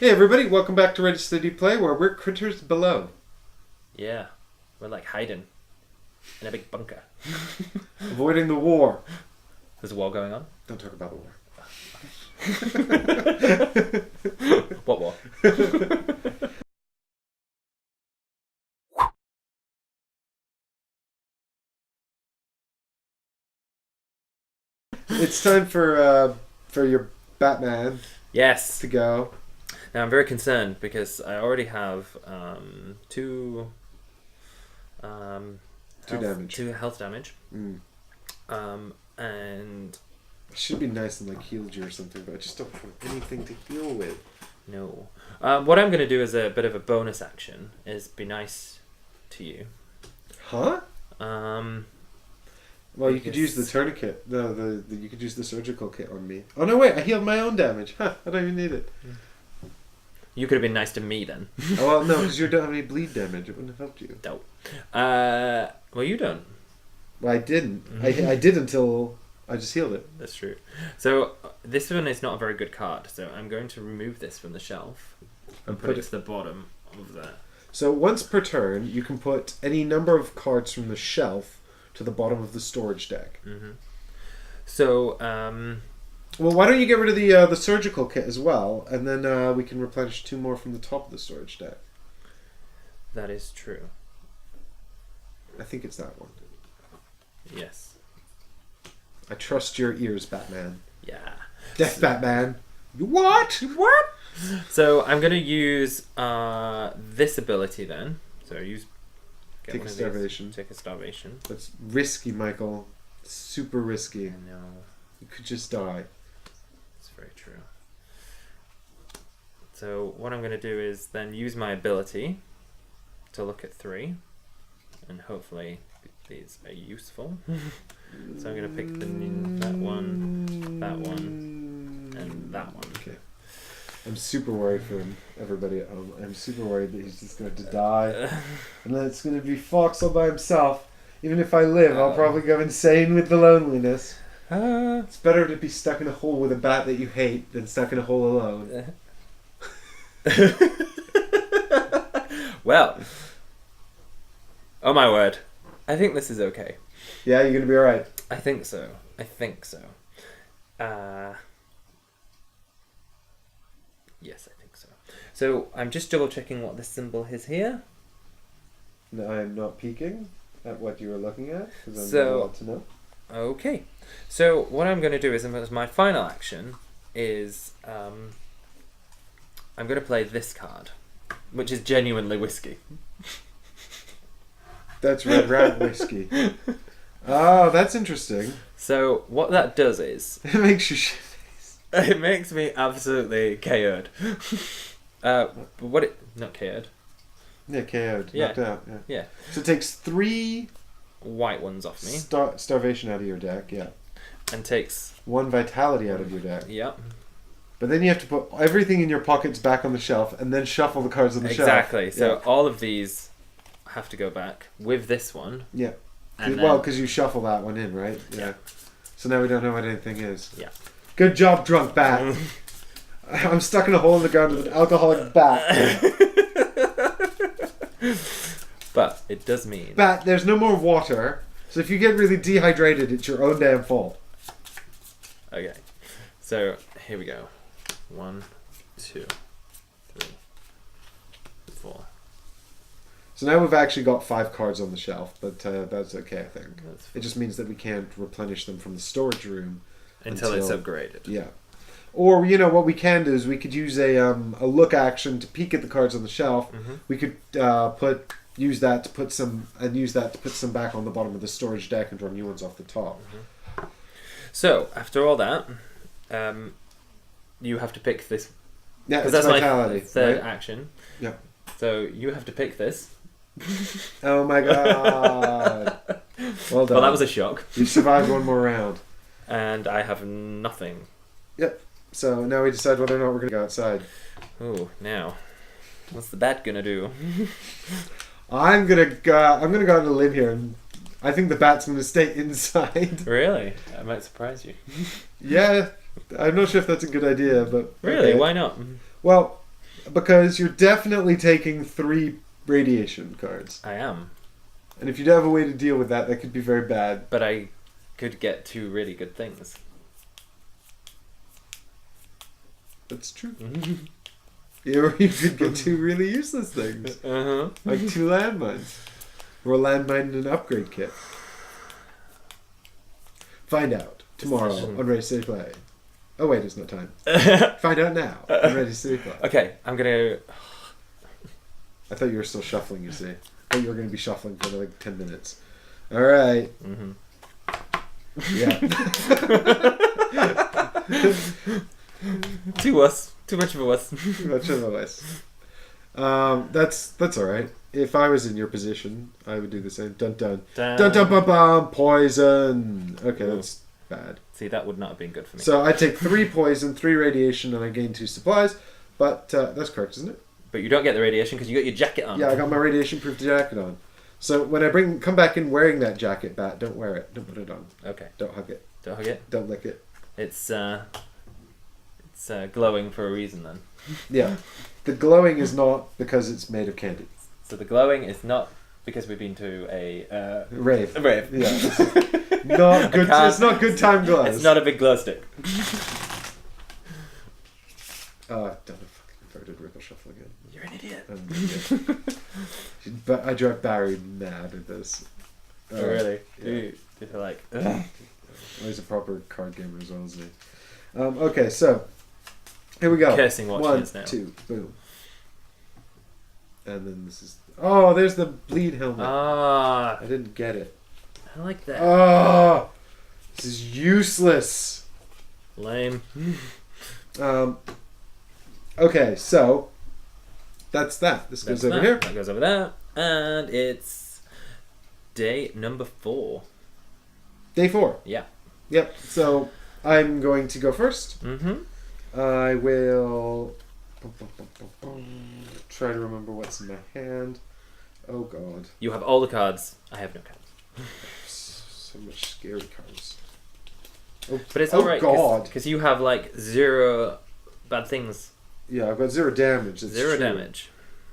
Hey everybody, welcome back to Ready Steady Play, where we're critters below. Yeah, we're like hiding in a big bunker. Avoiding the war. There's a war going on. Don't talk about the war. What war? It's time for your Batman Yes. to go. Now I'm very concerned because I already have two health damage. And It should be nice and like healed you or something, but I just don't have anything to heal with. no. What I'm going to do as a bit of a bonus action is be nice to you. Huh? Well, you could use because- the tourniquet. No, you could use the surgical kit on me. Oh no, wait! I healed my own damage. Huh? I don't even need it. You could have been nice to me then. Oh well, no, because you don't have any bleed damage. It wouldn't have helped you. Dope. Well, you don't. Well, I didn't. I did until I just healed it. That's true. So this one is not a very good card. So I'm going to remove this from the shelf and put it to the bottom of that. So once per turn, you can put any number of cards from the shelf to the bottom of the storage deck. Mm-hmm. So, well, why don't you get rid of the surgical kit as well, and then we can replenish 2 more from the top of the storage deck. that is true. I think it's that one. Yes. I trust your ears, Batman. Yeah. Death Batman. What? What? So I'm going to use this ability then. So use... get Take one a of these. starvation. Take a starvation. That's risky, Michael. Super risky. No. You could just die. It's very true. So what I'm going to do is then use my ability to look at 3. And hopefully these are useful. So I'm going to pick that one, and that one. Okay. I'm super worried for everybody at home. I'm super worried that he's just going to die. And then it's going to be Fox all by himself. Even if I live, I'll probably go insane with the loneliness. It's better to be stuck in a hole with a bat that you hate than stuck in a hole alone. Well, oh my word. I think this is okay. Yeah, you're going to be alright. I think so. Yes, I think so. So I'm just double checking what this symbol is here. No, I'm not peeking at what you were looking at, because I'm So- not allowed to know. Okay. So what I'm going to do is, as my final action, is I'm going to play this card, which is genuinely whiskey. That's Red Rat Whiskey. Oh, that's interesting. So what that does is, It makes you shit. it makes me absolutely KO'd. Not KO'd. Yeah, KO'd. Yeah. Knocked out. Yeah. Yeah. So it takes 3 White ones off me. starvation out of your deck, yeah. And takes... 1 vitality out of your deck. Yep. But then you have to put everything in your pockets back on the shelf and then shuffle the cards on the shelf. Exactly. So Yeah. all of these have to go back with this one. Yeah. And Well, then- because you shuffle that one in, right? Yeah. So now we don't know what anything is. Yeah. Good job, drunk bat. I'm stuck in a hole in the ground with an alcoholic bat. But it does mean... Bat, there's no more water. So if you get really dehydrated, it's your own damn fault. Okay. So here we go. 1, 2, 3, 4. So now we've actually got 5 cards on the shelf, but that's okay, I think. That's It just means that we can't replenish them from the storage room. until it's upgraded. Yeah. Or, what we can do is we could use a look action to peek at the cards on the shelf. Mm-hmm. We could use that to put some back on the bottom of the storage deck and draw new ones off the top. Mm-hmm. So after all that, you have to pick this. Yeah, Because it's that's vitality, my third right? action. Yeah. So you have to pick this. Oh my god. Well done. Well, that was a shock. You survived one more round. And I have nothing. Yep. So now we decide whether or not we're going to go outside. Oh, now. What's the bat gonna do? I'm gonna go out on a limb here, and I think the bat's gonna stay inside. Really? That might surprise you. Yeah, I'm not sure if that's a good idea, but Really? okay. Why not? Well, Because you're definitely taking 3 radiation cards. I am. And if you don't have a way to deal with that, that could be very bad. But I could get 2 really good things. That's true. Or you could get 2 really useless things. Like 2 landmines. Or a landmine and an upgrade kit. Find out tomorrow on Ready Steady Play. Oh wait, it's not time. Find out now on Ready Steady Play. Okay, I'm gonna... I thought you were still shuffling, you see. I thought you were going to be shuffling for like 10 minutes. Alright. Yeah. Too wuss. Too much of a wuss. Too much of a wuss. That's alright. If I was in your position, I would do the same. Dun dun. Dun dun bum bum. Poison. Okay, that's bad. See, that would not have been good for me. So I take 3 poison, 3 radiation, and I gain 2 supplies. But that's correct, isn't it? But you don't get the radiation because you got your jacket on. Yeah, I got my radiation-proof jacket on. So when I come back in wearing that jacket, Bat, don't wear it. Don't put it on. Okay. Don't hug it. Don't hug it? Don't lick it. It's glowing for a reason then. Yeah. The glowing is not because it's made of candy. So the glowing is not because we've been to a... rave. A rave. Yeah. Not good. It's not good time glows. It's not a big glow stick. Oh, I've done a fucking inverted ripple shuffle again. You're an idiot. But I drive Barry mad at this. Oh, really? Yeah. You feel like... He's a proper card gamer as well, isn't he? Okay, so here we go. Cursing watching 1, us now. 2, boom. And then this is... Oh, there's the bleed helmet. Ah, I didn't get it. I like that. Oh, this is useless. Lame. Okay, so that's that. This goes over here. That goes over there. And it's day number 4. Day 4. Yeah. Yep. So I'm going to go first. Mm-hmm. I will try to remember what's in my hand. Oh God. You have all the cards. I have no cards. So much scary cards. But it's Oh alright God. because you have like 0 bad things. Yeah, I've got 0 damage. That's 0 true. damage.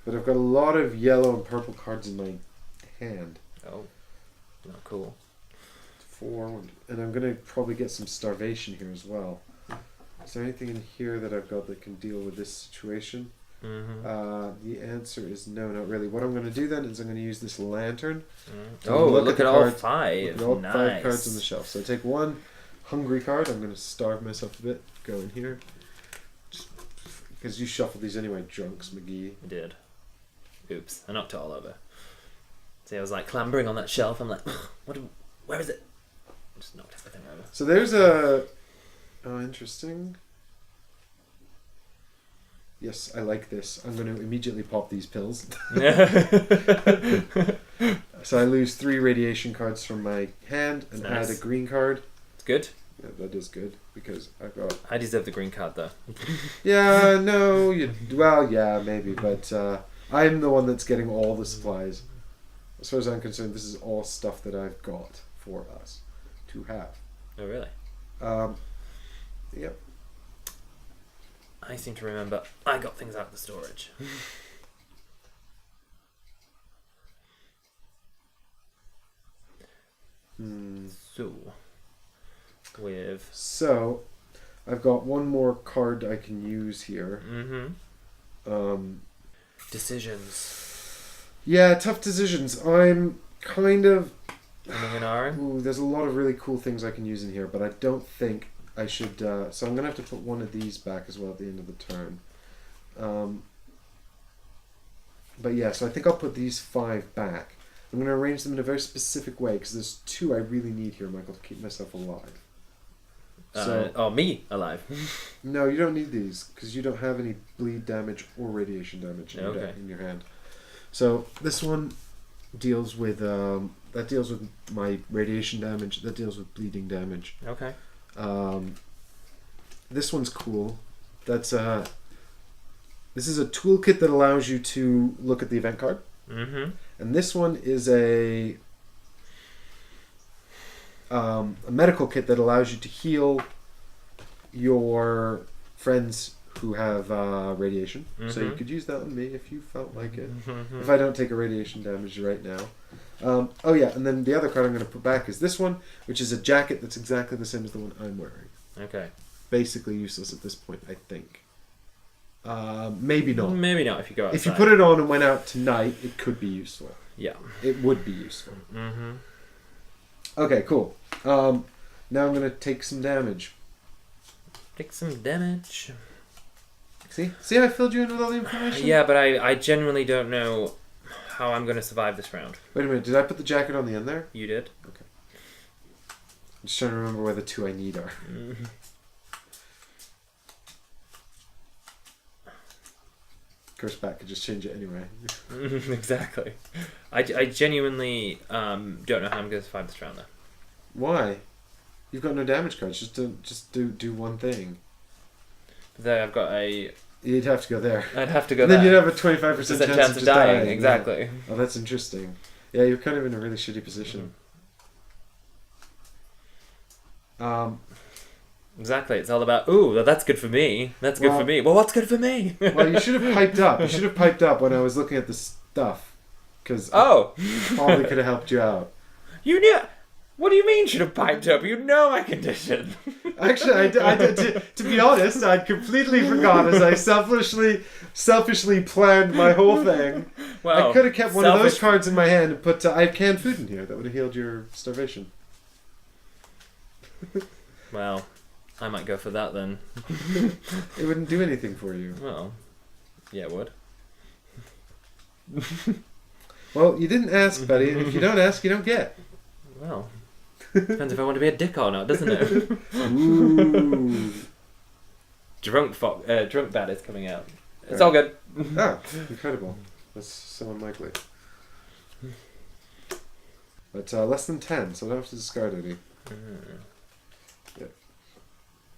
But I've got a lot of yellow and purple cards in my hand. Oh, not cool. 4, and I'm gonna probably get some starvation here as well. Is there anything in here that I've got that can deal with this situation? Mm-hmm. The answer is no, not really. What I'm going to do then is I'm going to use this lantern. Oh, look at all cards, 5. Look at all nice. 5 cards on the shelf. So I take 1 hungry card. I'm going to starve myself a bit. Go in here. Because you shuffled these anyway, drunks, McGee. I did. Oops, I knocked it all over. See, I was like clambering on that shelf. I'm like, where is it? I just knocked everything over. So there's a... Oh, interesting. Yes, I like this. I'm going to immediately pop these pills. So I lose 3 radiation cards from my hand and Nice. add a green card. It's good. Yeah, that is good because I've got... I deserve the green card though. Yeah, no, well, yeah, maybe, but I'm the one that's getting all the supplies. As far as I'm concerned, this is all stuff that I've got for us to have. Oh really? Yep. I seem to remember I got things out of the storage. So, I've got one more card I can use here. Decisions. Yeah, tough decisions. I'm kind of... Ooh, there's a lot of really cool things I can use in here, but I don't think I should... so I'm going to have to put one of these back as well at the end of the turn. But yeah, so I think I'll put these 5 back. I'm going to arrange them in a very specific way, because there's 2 I really need here, Michael, to keep myself alive. So, me alive. No, you don't need these, because you don't have any bleed damage or radiation damage in your hand. So this one deals with... that deals with my radiation damage. That deals with bleeding damage. Okay. This one's cool. That's this is a toolkit that allows you to look at the event card. Mm-hmm. And this one is a medical kit that allows you to heal your friends who have radiation. So you could use that on me if you felt like it. Mm-hmm. If I don't take a radiation damage right now. Oh yeah, and then the other card I'm going to put back is this one, which is a jacket that's exactly the same as the one I'm wearing. Okay. Basically useless at this point, I think. Maybe not. Maybe not if you go outside. If you put it on and went out tonight, it could be useful. Yeah. It would be useful. Mm-hmm. Okay, cool. Now I'm going to take some damage. Take some damage. See, I filled you in with all the information? Yeah, but I genuinely don't know how I'm going to survive this round. Wait a minute, did I put the jacket on the end there? You did. Okay. I'm just trying to remember where the two I need are. Mm-hmm. Curse back could just change it anyway. Exactly. I genuinely don't know how I'm going to survive this round, though. Why? You've got no damage cards. Just do one thing. There, I've got a... You'd have to go there. I'd have to go and there. then you'd have a 25% chance of just dying. Exactly. Yeah. Oh, that's interesting. Yeah, you're kind of in a really shitty position. Exactly. It's all about, ooh, that's good for me. That's good for me. Well, what's good for me? Well, you should have piped up. You should have piped up when I was looking at the stuff. Because I probably could have helped you out. You knew... What do you mean should have piped up? You know my condition. Actually, I did, to be honest, I'd completely forgot as I selfishly planned my whole thing. Well, I could have kept one of those cards in my hand and put, I have canned food in here. That would have healed your starvation. Well, I might go for that then. It wouldn't do anything for you. Well, yeah, it would. Well, you didn't ask, buddy. And if you don't ask, you don't get. Well... Depends if I want to be a dick or not, doesn't it? Ooh. Drunk Bad is coming out. It's all good. Oh, incredible. That's so unlikely. But less than 10, so I don't have to discard any.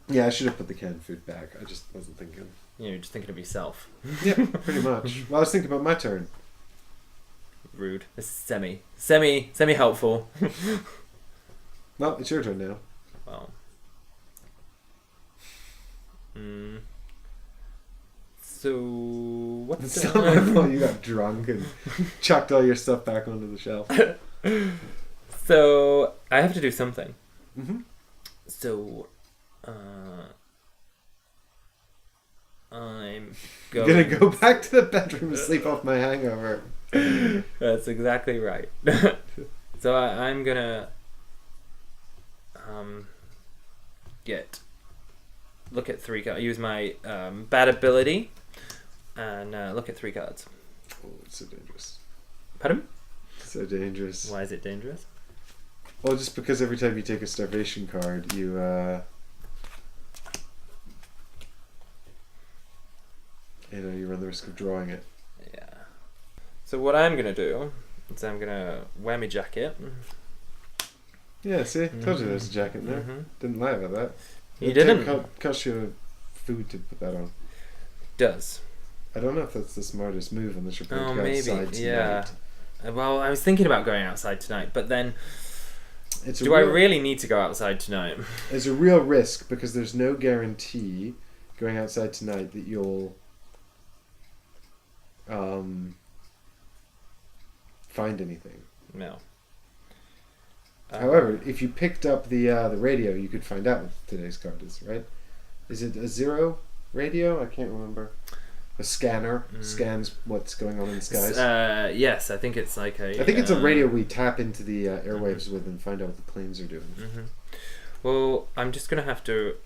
Yeah, I should have put the canned food back. I just wasn't thinking. You're just thinking of yourself. Yeah, pretty much. Well, I was thinking about my turn. Rude. This is semi-helpful. No, it's your turn now. Well. So what's It's not my fault you got drunk and chucked all your stuff back onto the shelf. So I have to do something. Mm-hmm. So I'm gonna go back to the bedroom and sleep off my hangover. That's exactly right. So I'm gonna look at 3 cards. Use my bad ability and look at 3 cards. Oh, it's so dangerous. Pardon? So dangerous. Why is it dangerous? Well, just because every time you take a starvation card, you you run the risk of drawing it. Yeah. So what I'm gonna do is I'm gonna wear my jacket. Yeah, see? Told you there's a jacket in there. Didn't lie about that. You didn't. It cost you food to put that on. Does. I don't know if that's the smartest move unless you're going to go maybe. outside tonight. Yeah. Well, I was thinking about going outside tonight, but then... I really need to go outside tonight? It's a real risk because there's no guarantee going outside tonight that you'll find anything. No. However, if you picked up the radio, you could find out what today's card is, right? Is it a 0 radio? I can't remember. A scanner scans what's going on in the skies. Yes, I think it's like a... I think it's a radio we tap into the airwaves with and find out what the planes are doing. Well, I'm just going to have to...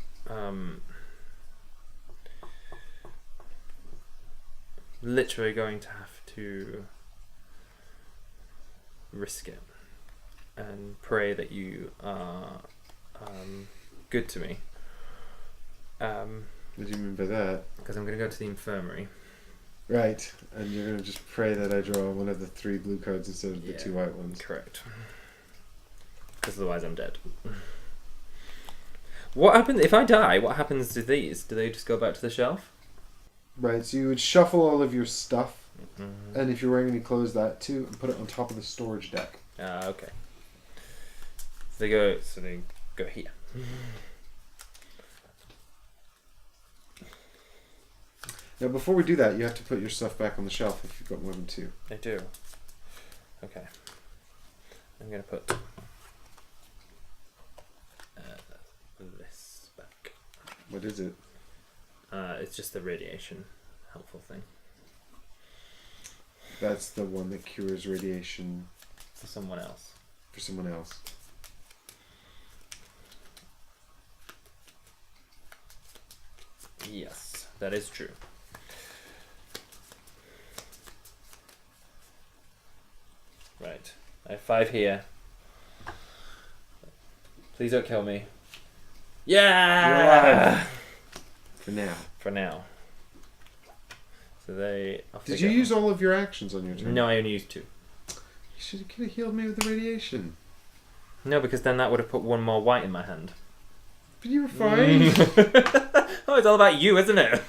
literally going to have to risk it and pray that you are good to me. What do you mean by that? Because I'm going to go to the infirmary. Right, and you're going to just pray that I draw one of the 3 blue cards instead of the 2 white ones. Correct. Because otherwise I'm dead. What happens if I die? What happens to these? Do they just go back to the shelf? Right, so you would shuffle all of your stuff, and if you're wearing any clothes, that too, and put it on top of the storage deck. Okay. So they go here. Now, before we do that, you have to put your stuff back on the shelf if you've got more than 2. I do. Okay. I'm going to put this back. What is it? It's just the radiation helpful thing. That's the one that cures radiation For someone else. for someone else. Yes, that is true. Right. I have 5 here. Please don't kill me. Yeah! For now. For now. So they... Did you use all of your actions on your turn? No, I only used 2. You should have healed me with the radiation. No, because then that would have put 1 more white in my hand. But you were fine. Oh, it's all about you, isn't it?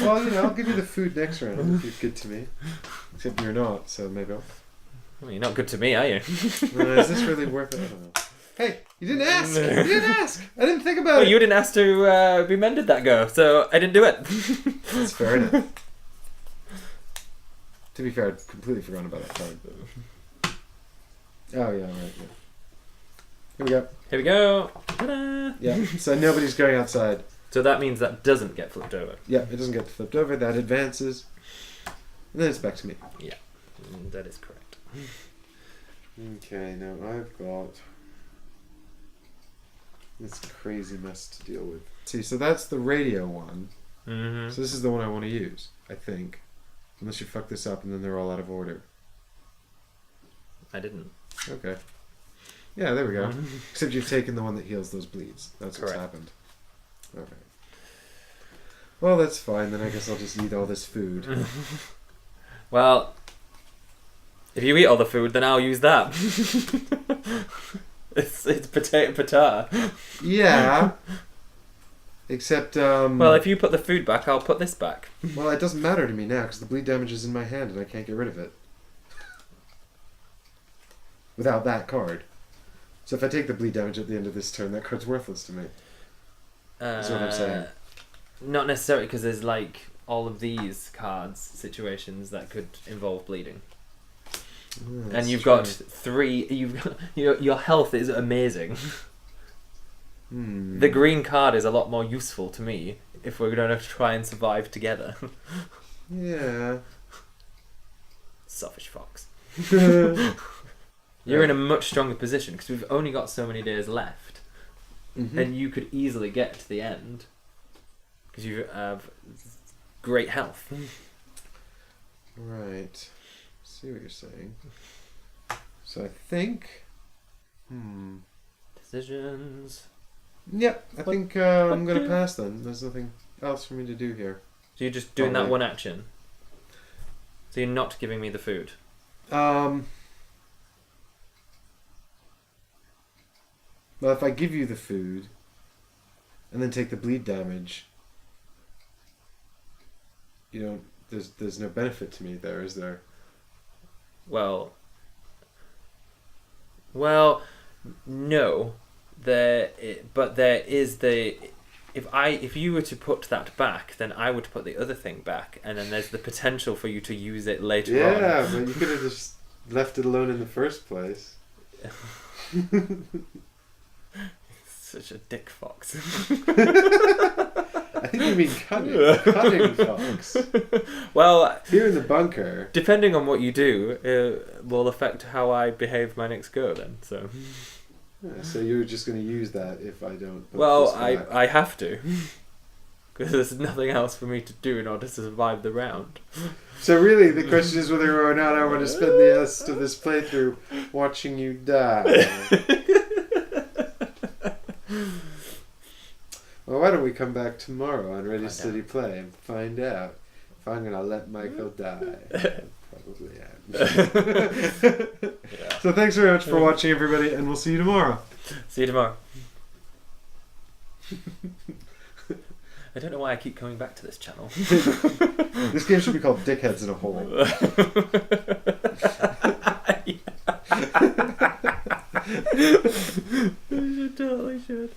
Well, I'll give you the food next round if you're good to me. Except you're not, so maybe I'll... Well, you're not good to me, are you? Is this really worth it? I don't know. Hey, you didn't ask! You didn't ask! I didn't think about Well, it! you didn't ask to be mended that go, so I didn't do it. That's fair enough. To be fair, I'd completely forgotten about that card. Oh, yeah, right, yeah. Here we go. Here we go. Ta-da! Yeah, so nobody's going outside. So that means that doesn't get flipped over. Yeah, it doesn't get flipped over, that advances. And then it's back to me. Yeah, that is correct. Okay, now I've got this crazy mess to deal with. See, so that's the radio one. Mm-hmm. So this is the one I want to use, I think. Unless you fuck this up and then they're all out of order. I didn't. Okay. Yeah, there we go. Except you've taken the one that heals those bleeds. That's Correct. what's happened. Okay. Well, that's fine. Then I guess I'll just eat all this food. Well, if you eat all the food, then I'll use that. it's potato. Yeah. Except, Well, if you put the food back, I'll put this back. well, it doesn't matter to me now because the bleed damage is in my hand and I can't get rid of it. Without that card. So if I take the bleed damage at the end of this turn, that card's worthless to me. That's what I'm saying. Not necessarily, because there's like all of these cards, situations that could involve bleeding. And you've got 3. Your health is amazing. The green card is a lot more useful to me if we're going to try and survive together. Yeah. Selfish fox. You're in a much stronger position because we've only got so many days left, and you could easily get to the end because you have great health. Right. See what you're saying. So I think. Decisions. Yep, I think I'm going to pass then. There's nothing else for me to do here. So you're just doing that one action. So you're not giving me the food. Well, if I give you the food and then take the bleed damage, you don't. There's no benefit to me there, is there? Well, no. But there is the. If you were to put that back, then I would put the other thing back, and then there's the potential for you to use it later on. Yeah, but you could have just left it alone in the first place. Such a dick fox. I think you mean cunning. Cunning fox. Well, here in the bunker. Depending on what you do, it will affect how I behave my next go. Then, so. Yeah, so you're just going to use that if I don't. Well, I have to, because there's nothing else for me to do in order to survive the round. So really, the question is whether or not I want to spend the rest of this playthrough watching you die. Well, why don't we come back tomorrow on Ready Steady Play and find out if I'm going to let Michael die. Probably am. Yeah. So thanks very much for watching, everybody, and we'll see you tomorrow. See you tomorrow. I don't know why I keep coming back to this channel. This game should be called Dickheads in a Hole. You totally should.